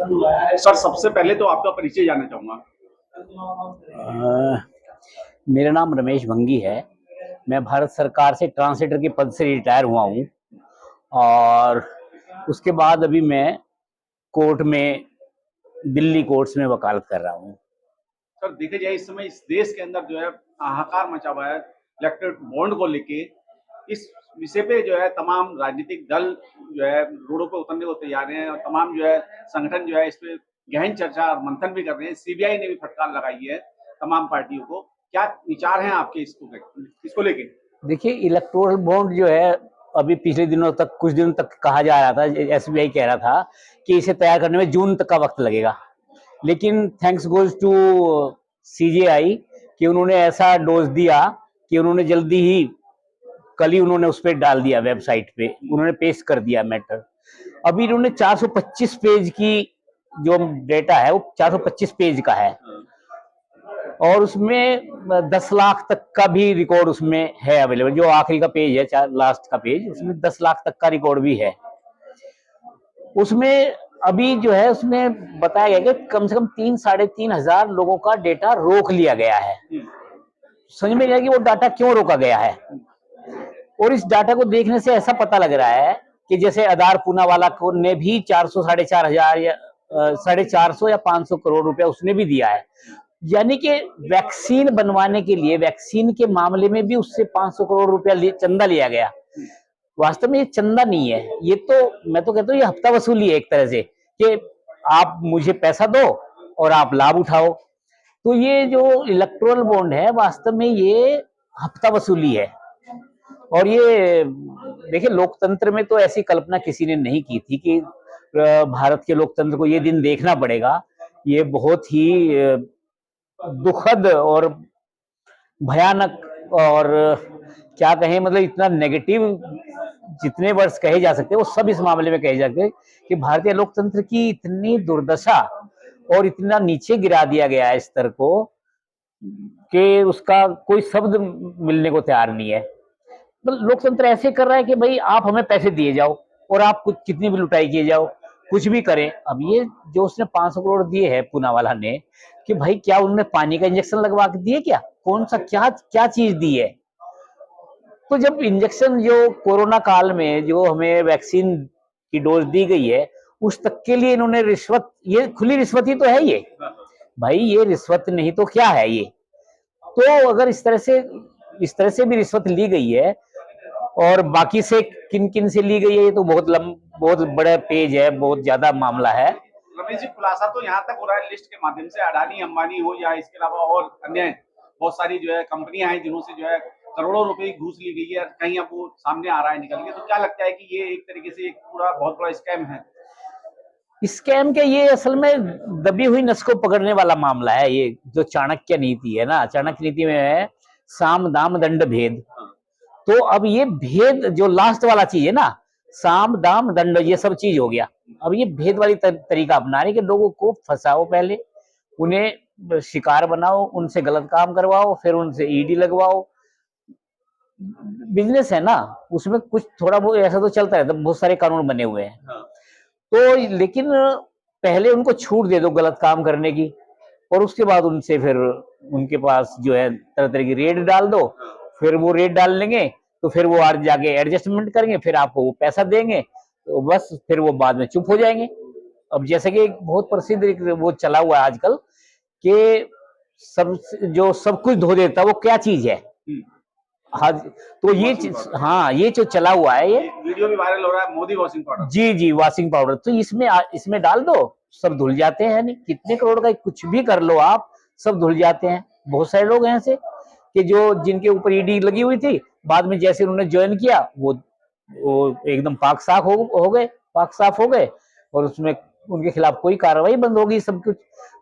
Sir, सबसे पहले तो आपका परिचय जानना चाहूंगा। मेरा नाम रमेश भंगी है। मैं भारत सरकार से ट्रांसलेटर के पद से रिटायर हुआ हूँ और उसके बाद अभी मैं कोर्ट में, दिल्ली कोर्ट्स में वकालत कर रहा हूँ। सर, देखा जाए इस समय इस देश के अंदर जो है हाहाकार मचा हुआ है इलेक्टोरल बॉन्ड को लेके। इस विषय पे जो है तमाम राजनीतिक दल जो है रोडों पे उतरने को तैयार हैं और तमाम जो है संगठन जो है इस पे गहन चर्चा और मंथन भी कर रहे हैं। सीबीआई ने भी फटकार लगाई है तमाम पार्टियों को। क्या विचार हैं आपके इसको लेके? देखिए, इलेक्टोरल बॉन्ड जो है अभी पिछले दिनों तक, कुछ दिनों तक कहा जा रहा था, एसबीआई कह रहा था कि इसे तैयार करने में जून तक का वक्त लगेगा। लेकिन थैंक्स गोज टू सीजेआई कि उन्होंने ऐसा डोज दिया कि उन्होंने जल्दी ही, कल ही उन्होंने उस पर डाल दिया, वेबसाइट पे उन्होंने पेस्ट कर दिया मैटर। अभी इन्होंने 425 पेज की जो डेटा है वो 425 पेज का है और उसमें 10 लाख तक का भी रिकॉर्ड उसमें है अवेलेबल। जो आखिरी का पेज है, लास्ट का पेज, उसमें 10 लाख तक का रिकॉर्ड भी है। उसमें अभी जो है उसमें बताया गया कि कम से कम 3-3.5 हजार लोगों का डेटा रोक लिया गया है। समझ में नहीं आया कि वो डाटा क्यों रोका गया है। और इस डाटा को देखने से ऐसा पता लग रहा है कि जैसे आधार पूनावाला को ने भी 400, 4.5 हजार या 450 या 500 करोड़ रुपया उसने भी दिया है। यानी कि वैक्सीन बनवाने के लिए, वैक्सीन के मामले में भी उससे 500 करोड़ रुपया चंदा लिया गया। वास्तव में ये चंदा नहीं है, ये तो मैं तो कहता हूँ ये हफ्ता वसूली है एक तरह से, कि आप मुझे पैसा दो और आप लाभ उठाओ। तो ये जो इलेक्टोरल बॉन्ड है वास्तव में ये हफ्ता वसूली है। और ये देखिए, लोकतंत्र में तो ऐसी कल्पना किसी ने नहीं की थी कि भारत के लोकतंत्र को ये दिन देखना पड़ेगा। ये बहुत ही दुखद और भयानक और क्या कहें, मतलब इतना नेगेटिव जितने वर्ड्स कहे जा सकते हैं वो सब इस मामले में कहे जाते हैं कि भारतीय लोकतंत्र की इतनी दुर्दशा और इतना नीचे गिरा दिया गया है स्तर को कि उसका कोई शब्द मिलने को तैयार नहीं है। तो लोकतंत्र ऐसे कर रहा है कि भाई आप हमें पैसे दिए जाओ और आप कुछ कितनी भी लुटाई किए जाओ, कुछ भी करें। अब ये जो उसने 500 करोड़ दिए है पूनावाला ने, कि भाई क्या उन्होंने पानी का इंजेक्शन लगवा के दिए? क्या कौन सा क्या क्या चीज दी है? तो जब इंजेक्शन जो कोरोना काल में जो हमें वैक्सीन की डोज दी गई है उस तक के लिए इन्होंने रिश्वत, ये खुली रिश्वत ही तो है ये भाई, ये रिश्वत नहीं तो क्या है ये? तो अगर इस तरह से भी रिश्वत ली गई है और बाकी से किन किन से ली गई है, ये तो बहुत बड़ा पेज है, बहुत ज्यादा मामला है। रमेश जी, खुलासा तो यहाँ तक हो रहा है लिस्ट के माध्यम से, अडानी अंबानी हो या इसके अलावा और अन्य बहुत सारी जो है कंपनियां हैं जिन्हों से जो है करोड़ों रुपए की घूस ली गई है, कहीं अब वो सामने आ रहा है निकल के। तो क्या लगता है कि ये एक तरीके से एक पूरा बहुत बड़ा स्कैम है? स्कैम के ये असल में दबी हुई नस को पकड़ने वाला मामला है। ये जो चाणक्य नीति है ना, चाणक्य नीति में है साम दाम दंड भेद। तो अब ये भेद जो लास्ट वाला चीज है ना, साम दाम दंड, ये सब चीज हो गया। अब ये भेद वाली तरीका अपना रहे कि लोगों को फंसाओ, पहले उन्हें शिकार बनाओ, उनसे गलत काम करवाओ, फिर उनसे ईडी लगवाओ। बिजनेस है ना, उसमें कुछ थोड़ा बहुत ऐसा तो चलता रहता, बहुत सारे कानून बने हुए हैं। तो लेकिन पहले उनको छूट दे दो गलत काम करने की और उसके बाद उनसे फिर उनके पास जो है तरह तरह की रेड डाल दो। फिर वो रेड डाल लेंगे तो फिर वो आज जाके एडजस्टमेंट करेंगे, फिर आपको वो पैसा देंगे, तो बस फिर वो बाद में चुप हो जाएंगे। अब जैसे कि एक बहुत प्रसिद्ध एक वो चला हुआ है आजकल कि सब कुछ धो देता, वो क्या चीज है? हाँ, तो ये चीज, हाँ, ये जो चला हुआ है, ये वीडियो भी वायरल हो रहा है, मोदी वॉशिंग पाउडर। जी जी, वॉशिंग पाउडर। तो इसमें डाल दो, सब धुल जाते हैं। नहीं, कितने करोड़ का कुछ भी कर लो आप, सब धुल जाते हैं। बहुत सारे लोग हैं ऐसे कि जो जिनके ऊपर ईडी लगी हुई थी, बाद में जैसे उन्होंने ज्वाइन किया वो एकदम पाक साफ हो गए और उसमें उनके खिलाफ कोई कार्रवाई बंद होगी, सब कुछ।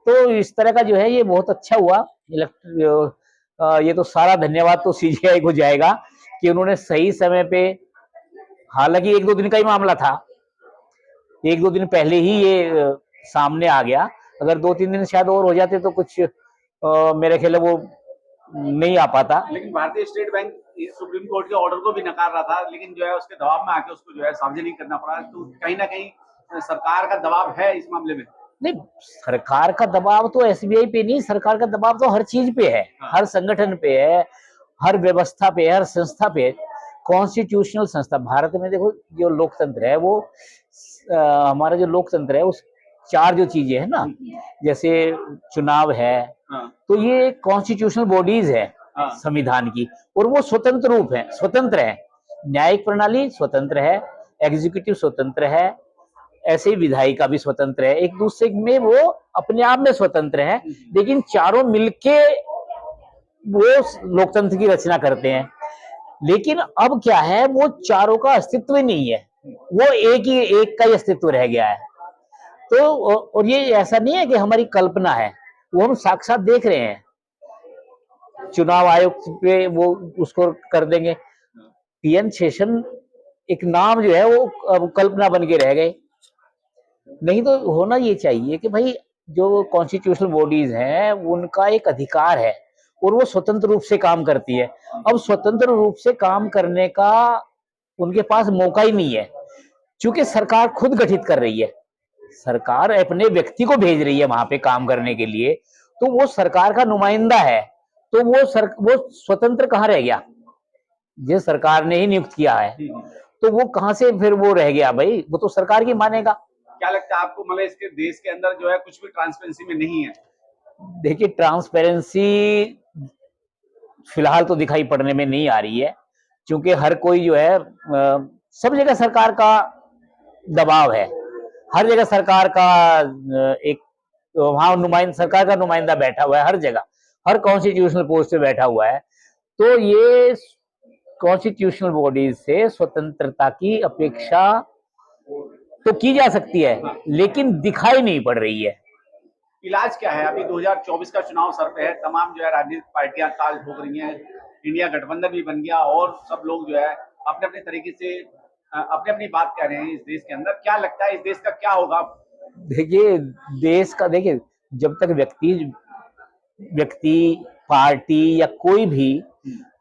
तो इस तरह का जो है ये बहुत अच्छा हुआ। ये तो सारा धन्यवाद तो सीजीआई को जाएगा कि उन्होंने सही समय पे, हालांकि 1-2 दिन का ही मामला था, 1-2 दिन पहले ही ये सामने आ गया। अगर 2-3 दिन शायद और हो जाते तो कुछ मेरे ख्याल वो नहीं आ पाता। लेकिन भारतीय स्टेट बैंक सुप्रीम कोर्ट के ऑर्डर को भी नकार रहा था, लेकिन जो है उसके दबाव में आके उसको जो है सार्वजनिक करना पड़ा। तो कहीं ना कहीं सरकार का दबाव है इस मामले में। नहीं, सरकार का दबाव तो एसबीआई पे नहीं, सरकार का दबाव तो हर चीज पे है, हाँ। हर संगठन पे है, हर व्यवस्था पे है, हर संस्था पे है। कॉन्स्टिट्यूशनल संस्था भारत में देखो, जो लोकतंत्र है वो हमारा जो लोकतंत्र है उस चार जो चीजें है ना, जैसे चुनाव है, हाँ। तो ये कॉन्स्टिट्यूशनल बॉडीज है हाँ। संविधान की, और वो स्वतंत्र रूप है, स्वतंत्र है। न्यायिक प्रणाली स्वतंत्र है, एग्जीक्यूटिव स्वतंत्र है, ऐसे ही विधायिका भी स्वतंत्र है, एक दूसरे में वो अपने आप में स्वतंत्र है, लेकिन चारों मिलके वो लोकतंत्र की रचना करते हैं। लेकिन अब क्या है, वो चारों का अस्तित्व ही नहीं है, वो एक का ही अस्तित्व रह गया है। तो और ये ऐसा नहीं है कि हमारी कल्पना है, वो हम साक्षात देख रहे हैं। चुनाव आयोग पे वो उसको कर देंगे, पीएन सेशन एक नाम जो है वो अब कल्पना बन के रह गए। नहीं तो होना ये चाहिए कि भाई जो कॉन्स्टिट्यूशनल बॉडीज हैं उनका एक अधिकार है और वो स्वतंत्र रूप से काम करती है। अब स्वतंत्र रूप से काम करने का उनके पास मौका ही नहीं है, क्योंकि सरकार खुद गठित कर रही है, सरकार अपने व्यक्ति को भेज रही है वहां पे काम करने के लिए, तो वो सरकार का नुमाइंदा है, तो वो स्वतंत्र कहाँ रह गया? जिस सरकार ने ही नियुक्त किया है, तो वो कहां से फिर वो रह गया भाई? वो तो सरकार की मानेगा। क्या लगता है आपको, मतलब इसके देश के अंदर जो है कुछ भी ट्रांसपेरेंसी में नहीं है? देखिए, ट्रांसपेरेंसी फिलहाल तो दिखाई पड़ने में नहीं आ रही है, क्योंकि हर कोई जो है सब जगह सरकार का दबाव है, हर जगह सरकार का एक वहां सरकार का नुमाइंदा बैठा हुआ है, हर जगह, हर कॉन्स्टिट्यूशनल पोस्ट पे बैठा हुआ है। तो ये कॉन्स्टिट्यूशनल बॉडीज से स्वतंत्रता की अपेक्षा तो की जा सकती है, लेकिन दिखाई नहीं पड़ रही है। इलाज क्या है? अभी 2024 का चुनाव सर पे है, तमाम जो है राजनीतिक पार्टियां ताल ठोक रही हैं, इंडिया गठबंधन भी बन गया और सब लोग जो है अपने अपने तरीके से अपनी अपनी बात कह रहे हैं इस देश के अंदर। क्या लगता है इस देश का क्या होगा? देखिए, देश का देखिए, जब तक व्यक्ति पार्टी या कोई भी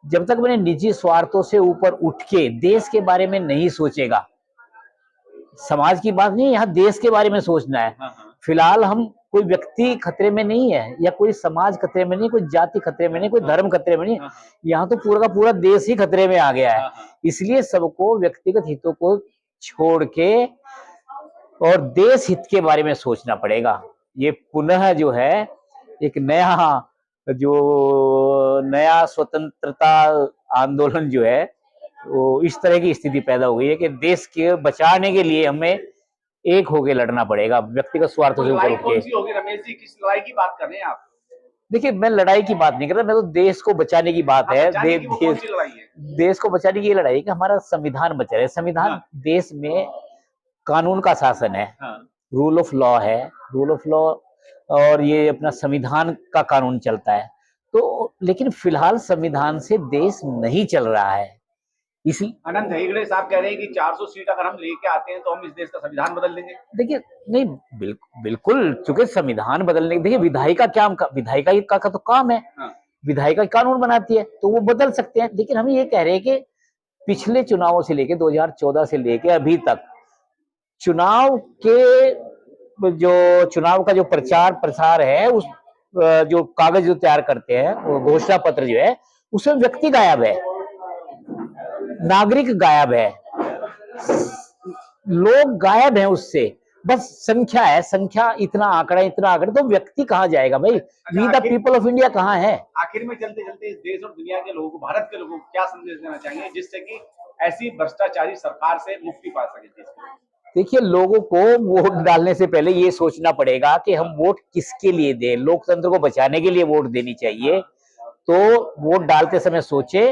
जब तक अपने निजी स्वार्थों से ऊपर उठ के देश के बारे में नहीं सोचेगा, समाज की बात नहीं, यहाँ देश के बारे में सोचना है। फिलहाल हम कोई व्यक्ति खतरे में नहीं है, या कोई समाज खतरे में नहीं, कोई जाति खतरे में नहीं, कोई धर्म खतरे में नहीं, यहाँ तो पूरा का पूरा देश ही खतरे में आ गया है। इसलिए सबको व्यक्तिगत हितों को छोड़ के और देश हित के बारे में सोचना पड़ेगा। ये पुनः जो है एक नया स्वतंत्रता आंदोलन जो है वो इस तरह की स्थिति पैदा हो गई है कि देश के बचाने के लिए हमें एक होके लड़ना पड़ेगा, व्यक्तिगत स्वार्थों से ऊपर उठ के। कौन सी होगी रमेश जी? किस लड़ाई की बात कर रहे हैं आप? देखिए, मैं लड़ाई की बात नहीं कर रहा, मैं तो देश को बचाने की बात है। देश को बचाने की ये लड़ाई कि हमारा संविधान बचा रहे। संविधान, देश में कानून का शासन है, रूल ऑफ लॉ है, रूल ऑफ लॉ, और ये अपना संविधान का कानून चलता है। तो लेकिन फिलहाल संविधान से देश नहीं चल रहा है। इसी अनंत हेगड़े साहब कह रहे हैं कि 400 सीट अगर हम लेके आते हैं तो हम इस देश का संविधान बदल देंगे। देखिए, नहीं, बिल्कुल, चूंकि संविधान बदलने, देखिए विधायिका का तो काम है, विधायिका कानून बनाती है, तो वो बदल सकते हैं। लेकिन हम ये कह रहे हैं कि पिछले चुनावों से लेके 2014 से लेके अभी तक चुनाव का जो प्रचार प्रसार है, उस जो कागज जो तैयार करते हैं, वो घोषणा पत्र जो है, उसमें व्यक्ति गायब है, नागरिक गायब है, लोग गायब हैं उससे, बस संख्या है, संख्या, इतना आंकड़ा, तो व्यक्ति कहाँ जाएगा भाई? We the people of India कहाँ है? आखिर में चलते चलते इस देश और दुनिया के लोगों को, भारत के लोगों को क्या संदेश देना चाहिए जिससे कि ऐसी भ्रष्टाचारी सरकार से मुक्ति पा सके? देखिए, लोगों को वोट डालने से पहले ये सोचना पड़ेगा कि हम वोट किसके लिए दें। लोकतंत्र को बचाने के लिए वोट देनी चाहिए, तो वोट डालते समय सोचे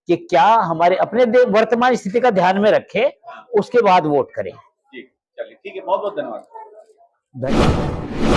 कि क्या हमारे अपने वर्तमान स्थिति का ध्यान में रखें, उसके बाद वोट करें। चलिए, ठीक है, बहुत बहुत धन्यवाद। धन्यवाद।